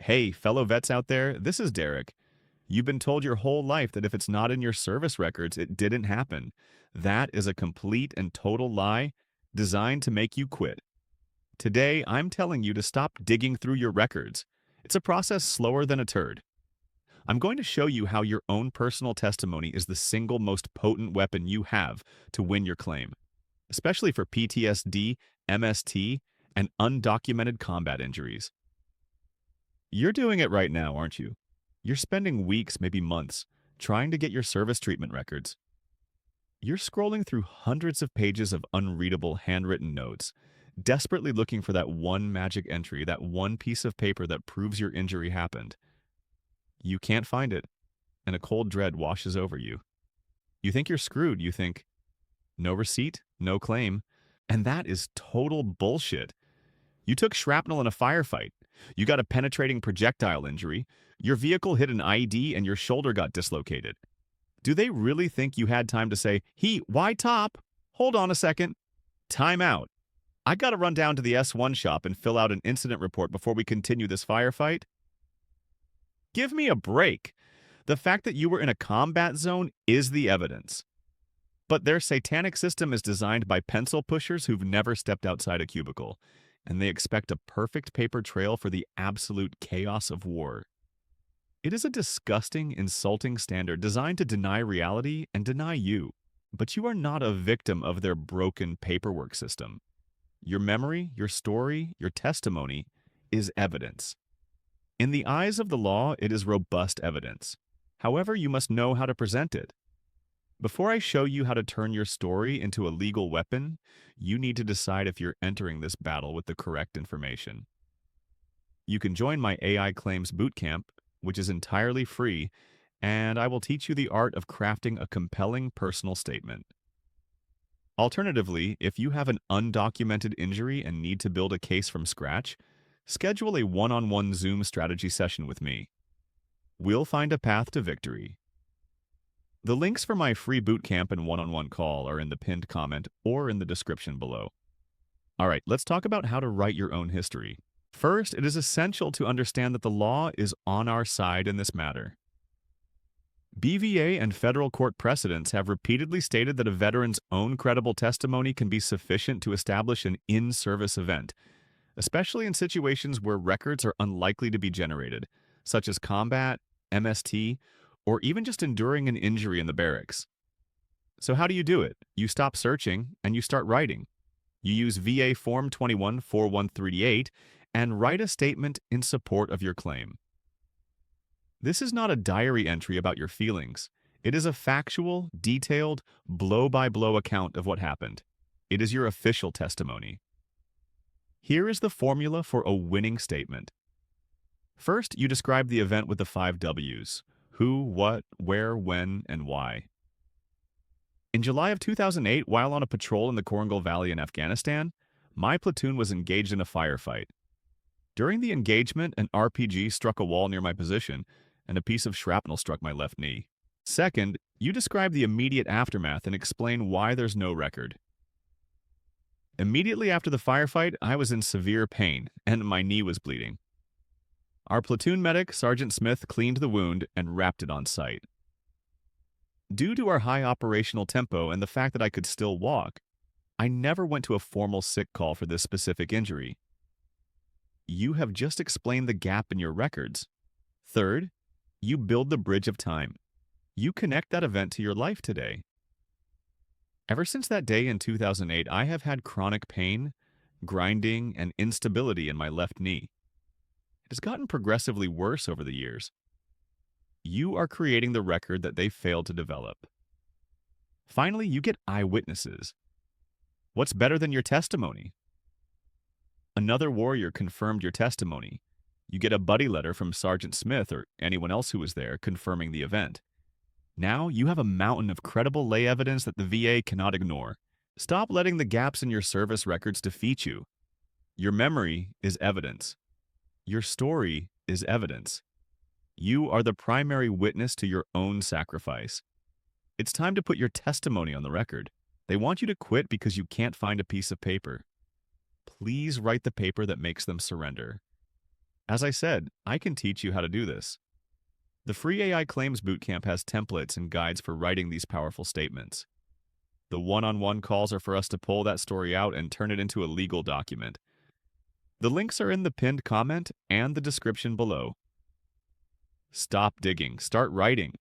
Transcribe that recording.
Hey, fellow vets out there, this is Derek. You've been told your whole life that if it's not in your service records, it didn't happen. That is a complete and total lie designed to make you quit. Today, I'm telling you to stop digging through your records. It's a process slower than a turd. I'm going to show you how your own personal testimony is the single most potent weapon you have to win your claim, especially for PTSD, MST, and undocumented combat injuries. You're doing it right now, aren't you? You're spending weeks, maybe months, trying to get your service treatment records. You're scrolling through hundreds of pages of unreadable handwritten notes, desperately looking for that one magic entry, that one piece of paper that proves your injury happened. You can't find it, and a cold dread washes over you. You think you're screwed. You think, no receipt, no claim. And that is total bullshit. You took shrapnel in a firefight. You got a penetrating projectile injury. Your vehicle hit an ID and your shoulder got dislocated. Do they really think you had time to say, why top? Hold on a second. Time out. I gotta run down to the S1 shop and fill out an incident report before we continue this firefight? Give me a break. The fact that you were in a combat zone is the evidence. But their satanic system is designed by pencil pushers who've never stepped outside a cubicle, and they expect a perfect paper trail for the absolute chaos of war. It is a disgusting, insulting standard designed to deny reality and deny you. But you are not a victim of their broken paperwork system. Your memory, your story, your testimony is evidence. In the eyes of the law, it is robust evidence. However, you must know how to present it. Before I show you how to turn your story into a legal weapon, you need to decide if you're entering this battle with the correct information. You can join my AI Claims Bootcamp, which is entirely free, and I will teach you the art of crafting a compelling personal statement. Alternatively, if you have an undocumented injury and need to build a case from scratch, schedule a one-on-one Zoom strategy session with me. We'll find a path to victory. The links for my free bootcamp and one-on-one call are in the pinned comment or in the description below. All right, let's talk about how to write your own history. First, it is essential to understand that the law is on our side in this matter. BVA and federal court precedents have repeatedly stated that a veteran's own credible testimony can be sufficient to establish an in-service event, especially in situations where records are unlikely to be generated, such as combat, MST, or even just enduring an injury in the barracks. So how do you do it? You stop searching and you start writing. You use VA Form 21-4138 and write a statement in support of your claim. This is not a diary entry about your feelings. It is a factual, detailed, blow-by-blow account of what happened. It is your official testimony. Here is the formula for a winning statement. First, you describe the event with the 5 W's: who, what, where, when, and why. In July of 2008, while on a patrol in the Korangal Valley in Afghanistan, my platoon was engaged in a firefight. During the engagement, an RPG struck a wall near my position, and a piece of shrapnel struck my left knee. Second, you describe the immediate aftermath and explain why there's no record. Immediately after the firefight, I was in severe pain, and my knee was bleeding. Our platoon medic, Sergeant Smith, cleaned the wound and wrapped it on site. Due to our high operational tempo and the fact that I could still walk, I never went to a formal sick call for this specific injury. You have just explained the gap in your records. Third, you build the bridge of time. You connect that event to your life today. Ever since that day in 2008, I have had chronic pain, grinding, and instability in my left knee. It has gotten progressively worse over the years. You are creating the record that they failed to develop. Finally, you get eyewitnesses. What's better than your testimony? Another warrior confirmed your testimony. You get a buddy letter from Sergeant Smith or anyone else who was there confirming the event. Now you have a mountain of credible lay evidence that the VA cannot ignore. Stop letting the gaps in your service records defeat you. Your memory is evidence. Your story is evidence. You are the primary witness to your own sacrifice. It's time to put your testimony on the record. They want you to quit because you can't find a piece of paper. Please write the paper that makes them surrender. As I said, I can teach you how to do this. The free AI Claims Bootcamp has templates and guides for writing these powerful statements. The one-on-one calls are for us to pull that story out and turn it into a legal document. The links are in the pinned comment and the description below. Stop digging, start writing.